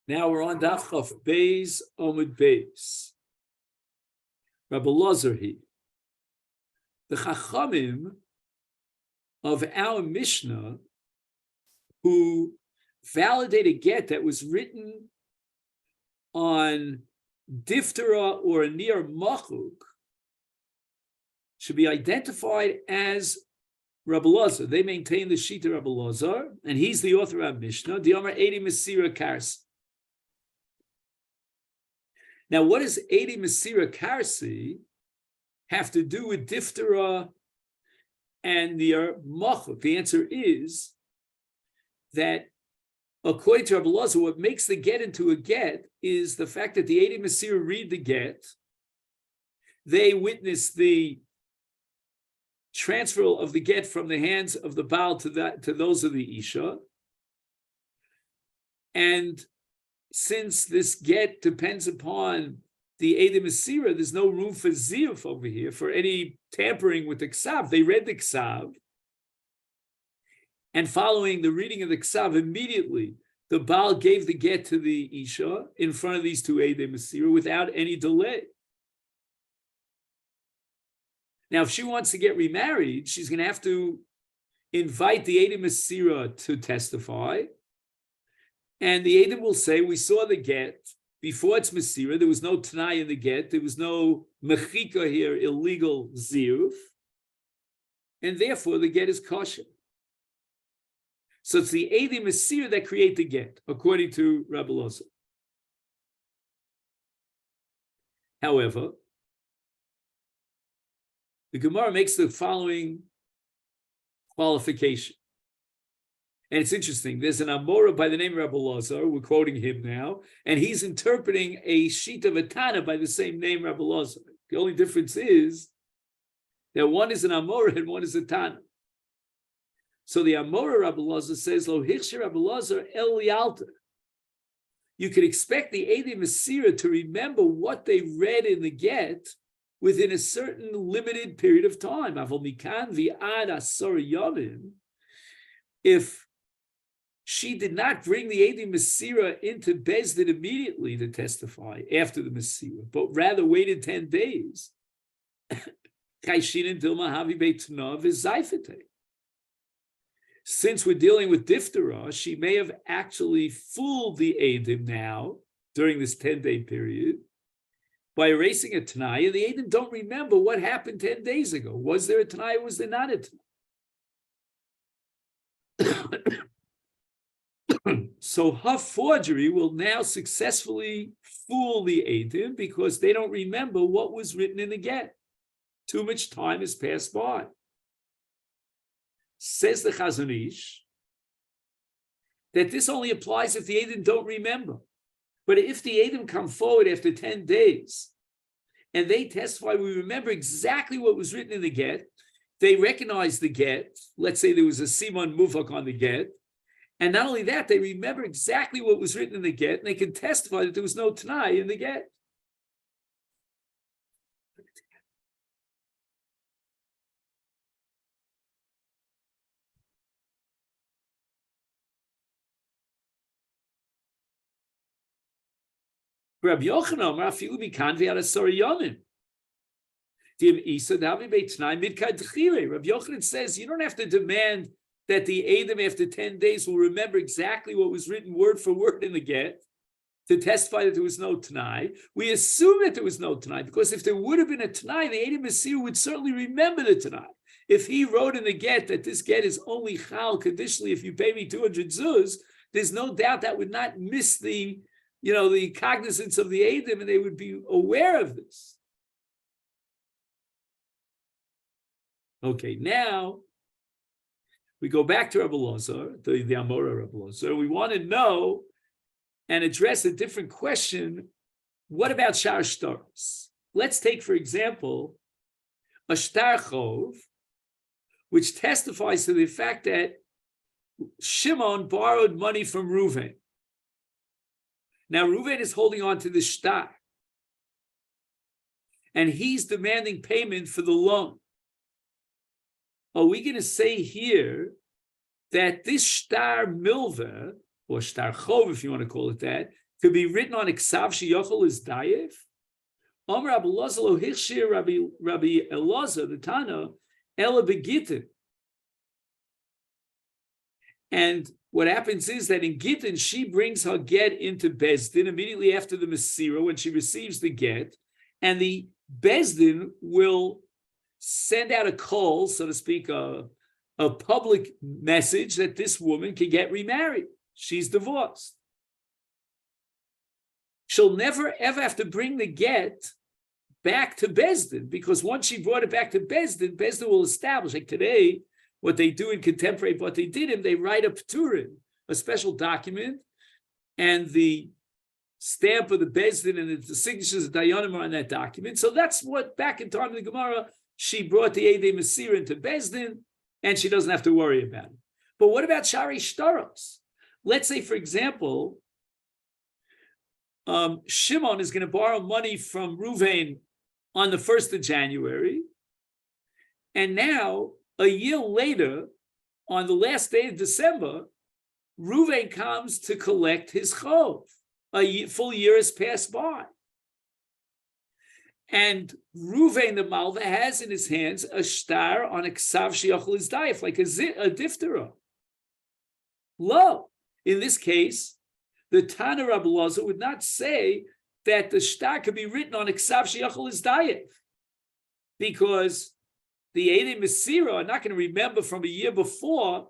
Now we're on Daf Chaf Beis Omid Beis. Rabbi Lazar he. The Chachamim of our Mishnah who validate a get that was written on diphthera or near machuk should be identified as Rabbi Lazar. They maintain the Shita Rabbi Lazar, and he's the author of Mishnah. The Omer Edi Mesira Karsi. Now, what does Edi Mesira Karsi have to do with diphthera and the machuk? The answer is that according to Rabbi Lazar, what makes the get into a get is the fact that the Edi Mesira read the get, they witness the transfer of the get from the hands of the Baal to those of the Isha. And since this get depends upon the Edi Mesira, there's no room for ziyuf over here, for any tampering with the ksav. They read the ksav, and following the reading of the ksav, immediately the Baal gave the get to the Isha in front of these two Edi Mesira without any delay. Now, if she wants to get remarried, she's going to have to invite the Edi Mesira to testify. And the Edim will say, we saw the get. Before it's Mesira, there was no Tanai in the get. There was no Mechika here, illegal ziyuf. And therefore, the get is kosher. So it's the Edi Mesira that create the get, according to Rabbi Lazar. However, the Gemara makes the following qualification. And it's interesting. There's an Amora by the name of Rabbi Lazar. We're quoting him now. And he's interpreting a sheet of a Tana by the same name, Rabbi Lazar. The only difference is that one is an Amora and one is a Tana. So the Amora Rabbi Lazar says, Lo hichshe Rabbi Lazar el yalta. You could expect the Edi Mesira to remember what they read in the get within a certain limited period of time. If she did not bring the Edi Mesira into Bezdin immediately to testify after the Mesira, but rather waited 10 days, since we're dealing with diphthera, she may have actually fooled the Edim now during this 10-day period by erasing a Tanai, and the Edim don't remember what happened 10 days ago. Was there a Tanai or was there not a Tanai? So her forgery will now successfully fool the Edim because they don't remember what was written in the get. Too much time has passed by. Says the Chazon Ish that this only applies if the Edim don't remember. But if the Edim come forward after 10 days and they testify, we remember exactly what was written in the get, they recognize the get, let's say there was a Simon Mufak on the get, and not only that, they remember exactly what was written in the get, and they can testify that there was no Tanai in the get. Rabbi Yochanan, Rafiubi Kanvi had a sorry Yomi. Rabbi Yochanan says you don't have to demand that the Edom after 10 days will remember exactly what was written word for word in the get to testify that there was no Tanai. We assume that there was no Tanai because if there would have been a Tanai, the Edom Mesir would certainly remember the Tanai. If he wrote in the get that this get is only chal conditionally if you pay me 200 zuz, there's no doubt that would not miss the cognizance of the Edom, and they would be aware of this. Okay, now we go back to Rabbi Lazar, the Amora Rabbi Lazar. We want to know and address a different question. What about Shar Shtaros? Let's take, for example, a Shtar Chov, which testifies to the fact that Shimon borrowed money from Reuven. Now, Reuven is holding on to the shtar, and he's demanding payment for the loan. Are we going to say here that this shtar milva, or shtar chov, if you want to call it that, could be written on Iksav Sheyochel is Dayef. Omer Rabbi Elazar lo hichshir Rabbi Elazar the Tana ela begittin. And what happens is that in Gittin, she brings her get into Bezdin immediately after the Masira when she receives the get, and the Bezdin will send out a call, so to speak, a public message that this woman can get remarried. She's divorced. She'll never ever have to bring the get back to Bezdin, because once she brought it back to Bezdin, Bezdin will establish, like today, what they do in contemporary Batei Dinim, they write a pturin, a special document, and the stamp of the Bezdin and the signatures of Dayanim are on that document. So that's what, back in time of the Gemara, she brought the Eidei Masir into Bezdin, and she doesn't have to worry about it. But what about Shari Shtaros? Let's say, for example, Shimon is going to borrow money from Ruvain on the 1st of January, and now, a year later, on the last day of December, Ruvain comes to collect his chov. Full year has passed by. And Ruvain the Malva has in his hands a shtar on a ksav sheyochel is daif, like a diftera. Lo, in this case, the Tana Rabbi Elazar would not say that the shtar could be written on a ksav sheyochel is daif, because the Eidei Masira are not going to remember from a year before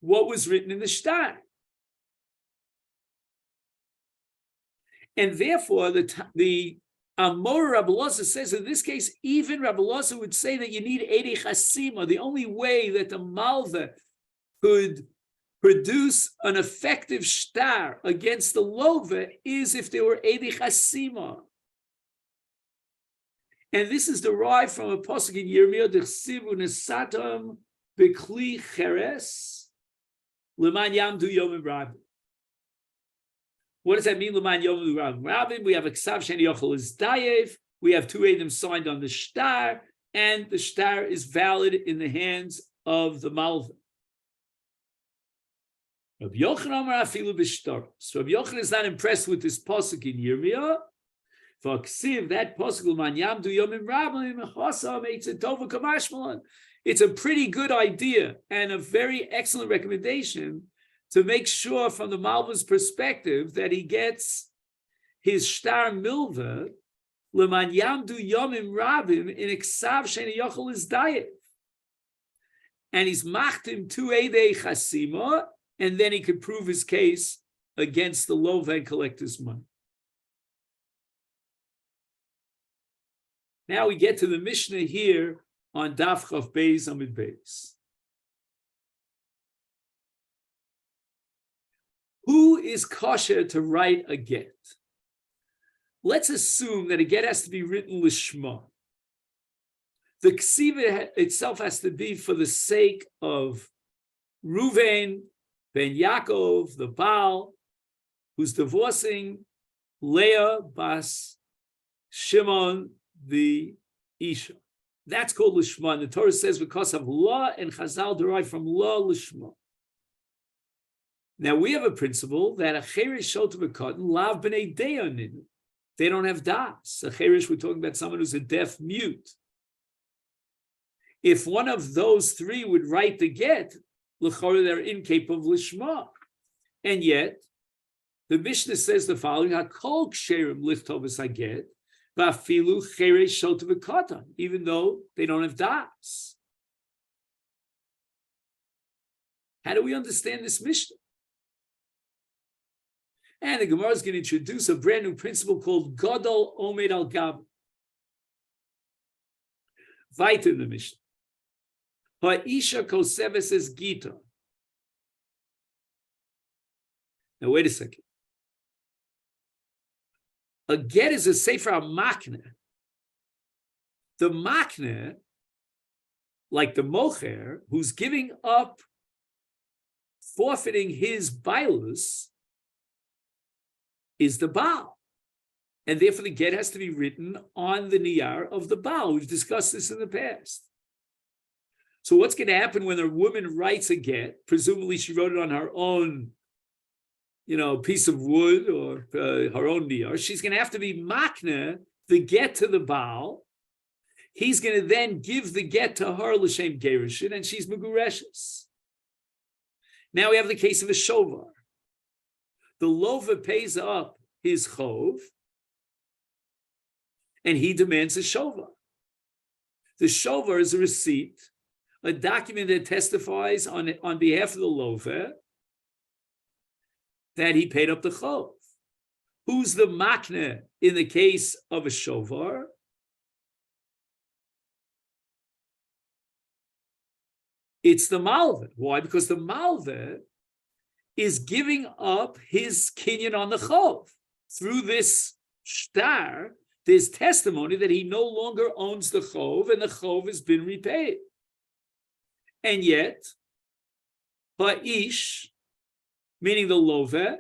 what was written in the shtar. And therefore, the Amor Rabbi Elazar says in this case, even Rabbi Elazar would say that you need Eidei Chasima. The only way that the Malva could produce an effective shtar against the Lova is if there were Eidei Chasima. And this is derived from a pasuk in Yirmiyah, Dechsivu Nesatam Bekli Cheres L'man Yamdu Yomim Rabim. What does that mean, L'man Yomim Rabim? We have a Ksav Sheni Yochel is Dayev. We have 2 Eidim signed on the shtar, and the shtar is valid in the hands of the Malva. Rabbi Yochanan Amar Afilu B'Shtar. So Rabbi Yochanan is not impressed with this pasuk in Yirmiyah. For Ksiv, that possible man yamdu yomim rabim chasa makes it tova kamashmalan. It's a pretty good idea and a very excellent recommendation to make sure from the Malva's perspective that he gets his shtar milva leman yamdu yomim rabim in iksav sheni yochel is dayev. And he's machtim 2 Eidei Chasima, and then he could prove his case against the lova and collect his money. Now we get to the Mishnah here on Daf Chav Beis Amid Beis. Who is kosher to write a get? Let's assume that a get has to be written lishma. The ksiva itself has to be for the sake of Ruvain ben Yaakov, the Baal, who's divorcing Leah bas Shimon, the Isha. That's called Lishma. The Torah says because of law, and Chazal derive from law Lishma. Now we have a principle that a Cherish Shot of a cotton, Lav B'nei Deonin. They don't have das. A Cherish, we're talking about someone who's a deaf mute. If one of those 3 would write the get, l'chora they're incapable of Lishma. And yet, the Mishnah says the following: Hakol Ksherim Lichtov Haget. Even though they don't have das. How do we understand this Mishnah? And the Gemara is going to introduce a brand new principle called Gadol Omed Al Gab. Weiter in the Mishnah. Ha'isha koseves es Gittin. Now wait a second. A get is a sefer makne. The makne, like the mocher, who's giving up, forfeiting his bailus, is the Baal. And therefore the get has to be written on the niyar of the Baal. We've discussed this in the past. So what's going to happen when a woman writes a get? Presumably she wrote it on her own piece of wood or her own niyar, she's going to have to be makna the get to the Baal. He's going to then give the get to her l'shem gerushin, and she's megureshes. Now we have the case of a shovar. The lova pays up his chov, and he demands a shovar. The shovar is a receipt, a document that testifies on behalf of the lova that he paid up the chov. Who's the makna in the case of a shovar? It's the malveh. Why? Because the malveh is giving up his kinyan on the chov. Through this shtar, there's testimony that he no longer owns the chov, and the chov has been repaid. And yet, ha'ish, meaning the loveh,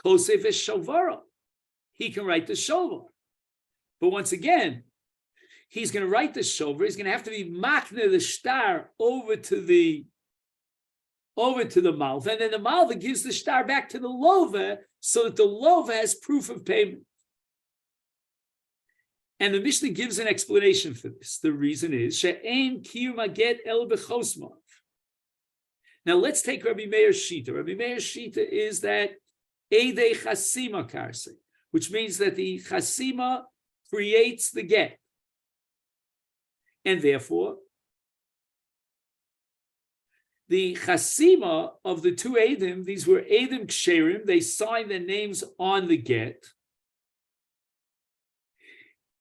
kosef es shovara. He can write the shovar. But once again, he's going to write the shovar. He's going to have to be makna the shtar over to the malva, and then the malva gives the shtar back to the lova, so that the lova has proof of payment. And the Mishnah gives an explanation for this. The reason is she'ein kiyum haget el bechosmav. Now let's take Rabbi Meir's shita. Rabbi Meir's shita is that eidei chasima karse, which means that the chasima creates the get. And therefore, the chasima of the two Eidim, these were Eidim Ksherim, they signed their names on the get.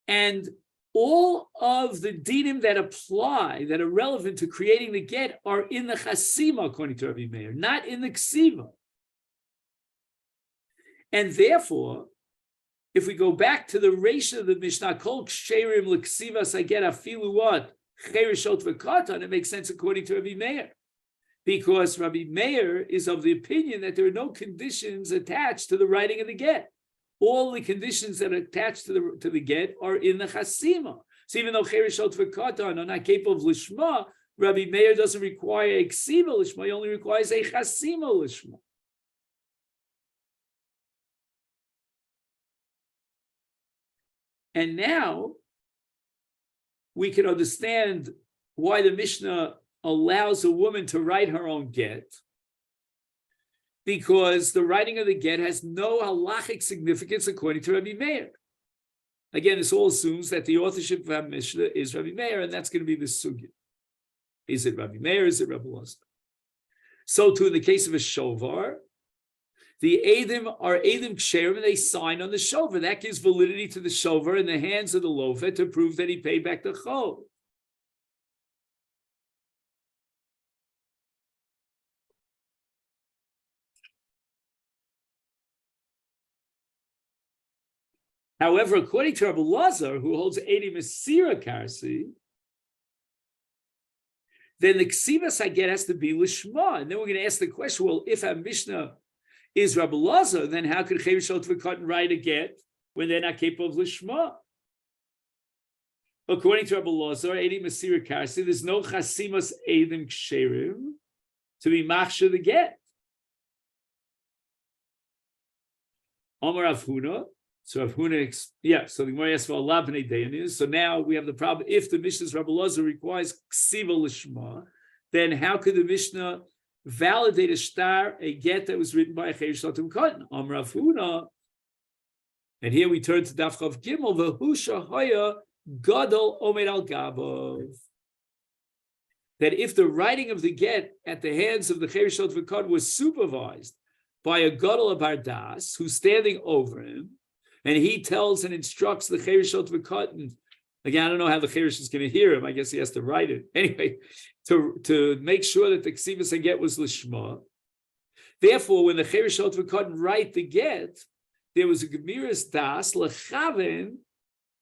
And all of the dinim that apply, that are relevant to creating the get, are in the chasima, according to Rabbi Meir, not in the ksiva. And therefore, if we go back to the ratio of the Mishnah, kol ksherim l'ksiva saget afilu what cherishot v'katan, it makes sense according to Rabbi Meir, because Rabbi Meir is of the opinion that there are no conditions attached to the writing of the get. All the conditions that are attached to the get are in the chasima. So even though cherishot v'katan are not capable of lishma, Rabbi Meir doesn't require a ksiva lishma; he only requires a chasima lishma. And now we can understand why the Mishnah allows a woman to write her own get, because the writing of the get has no halachic significance according to Rabbi Meir. Again, this all assumes that the authorship of our Mishnah is Rabbi Meir, and that's going to be the sugya. Is it Rabbi Meir? Is it Rabbi Lazar? So too in the case of a shovar, the Eidim are Eidim Ksherim, and they sign on the shovar. That gives validity to the shovar in the hands of the lofa to prove that he paid back the chov. However, according to Rabbi Lazar, who holds Eidim Mesira Karsi, then the Ksivas Haget has to be Lishma. And then we're going to ask the question, well, if our Mishnah is Rabbi Lazar, then how could Cherishot V'Katan write a get when they're not capable of Lishma? According to Rabbi Lazar, Eidim Mesira Karsi, there's no Chasimas Eidim Ksherim to be Machshir the get. Omar Rav Huna. So Rav Huna, so the Gemara asks for Allah b'nei Dayanis. So now we have the problem, if the Mishnah's Rabbi Lazar requires Ksiva Lishma, then how could the Mishnah validate a shtar, a get that was written by a Cherishot V'Katan? Amar Rav Huna. And here we turn to Daf Chav Gimel, V'husha Haya Gadol Omer Al Gabav. That if the writing of the get at the hands of the Cherishot V'Katan was supervised by a Gadol Abardas who's standing over him, and he tells and instructs the Cherishot V'Katan. Again, I don't know how the Cherish is going to hear him. I guess he has to write it. Anyway, to make sure that the Ksivas Haget was Lishma. Therefore, when the Cherishot V'Katan write the get, there was a Gemiras Das, L'chaven,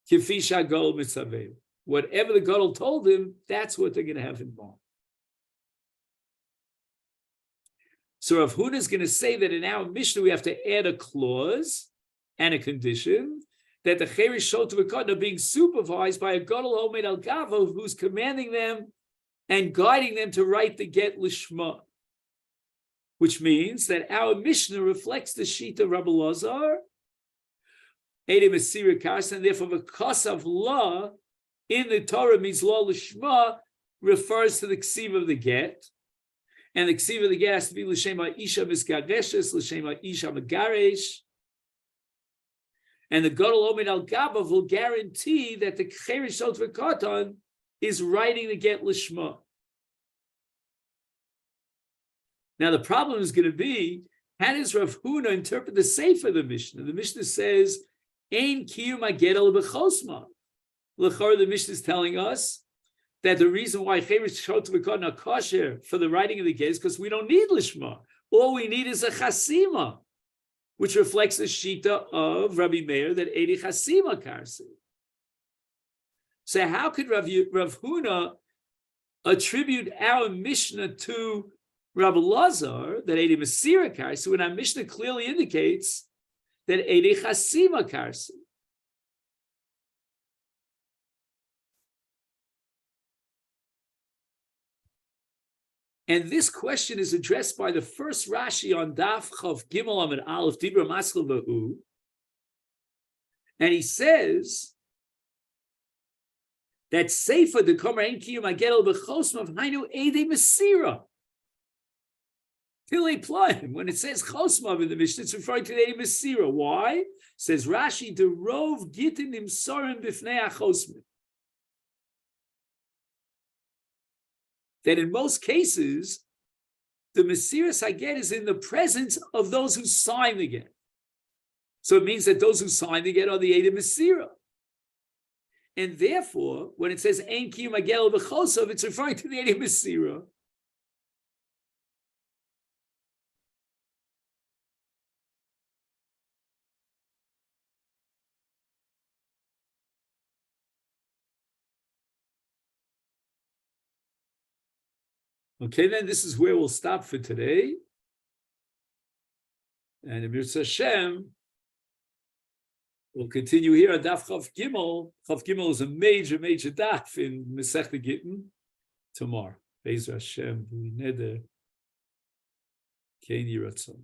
Kifi Shagol Mitzaveh. Whatever the Gadol told him, that's what they're going to have in mind. So Rav Huna is going to say that in our Mishnah, we have to add a clause and a condition that the Cherishot V'Katan are being supervised by a Gadol Omed Al Gavo who's commanding them and guiding them to write the get Lishma. which means that our Mishnah reflects the sheet of Rabbi Lazar, Eidei Mesira Karsa, and therefore the cause of law in the Torah means law lishma refers to the ksiv of the get, and the ksiv of the get has to be l'shema isha misgareshes, l'shema isha megaresh, and the Gadol Omed Al Gabav will guarantee that the Cheresh Sot V'Katan is writing the get lishma. Now the problem is going to be, how does Rav Huna interpret the Sefer of the Mishnah? The Mishnah says, Ein kiyum hagedel b'chosma. L'chor, the Mishnah is telling us that the reason why Cheresh Sot V'Katan are kosher for the writing of the get is because we don't need lishma. All we need is a chasima, which reflects the shita of Rabbi Meir that Eidei Chasima Karsi. So how could Rav Huna attribute our Mishnah to Rabbi Lazar that Eidei Mesira Karsi when our Mishnah clearly indicates that Eidei Chasima Karsi? And this question is addressed by the first Rashi on Daf Chav Gimel Amid Aleph Dibra Maskil V'Hu, and he says that Seifa the Komer Ein Kiyum Hagedel B'Chosma V'Hainu Eidei Mesira. Till Playim, when it says Chosma in the Mishnah, it's referring to Eidei Mesira. Why? Says Rashi, the Rov Gittin Nimsorim B'Fnei HaChosma. That in most cases, the Mesiras Haget is in the presence of those who sign the get. So it means that those who sign the get are the Eidei Mesira. And therefore, when it says Ein Kiyum Hagedel B'Chosov, it's referring to the Eidei Mesira. Okay, then this is where we'll stop for today. And Amir Hashem, we'll continue here at Daf Chav Gimel. Chav Gimel is a major daf in Masechet Gittin tomorrow. Be'ez Hashem, B'neder, Kein Yiratzon.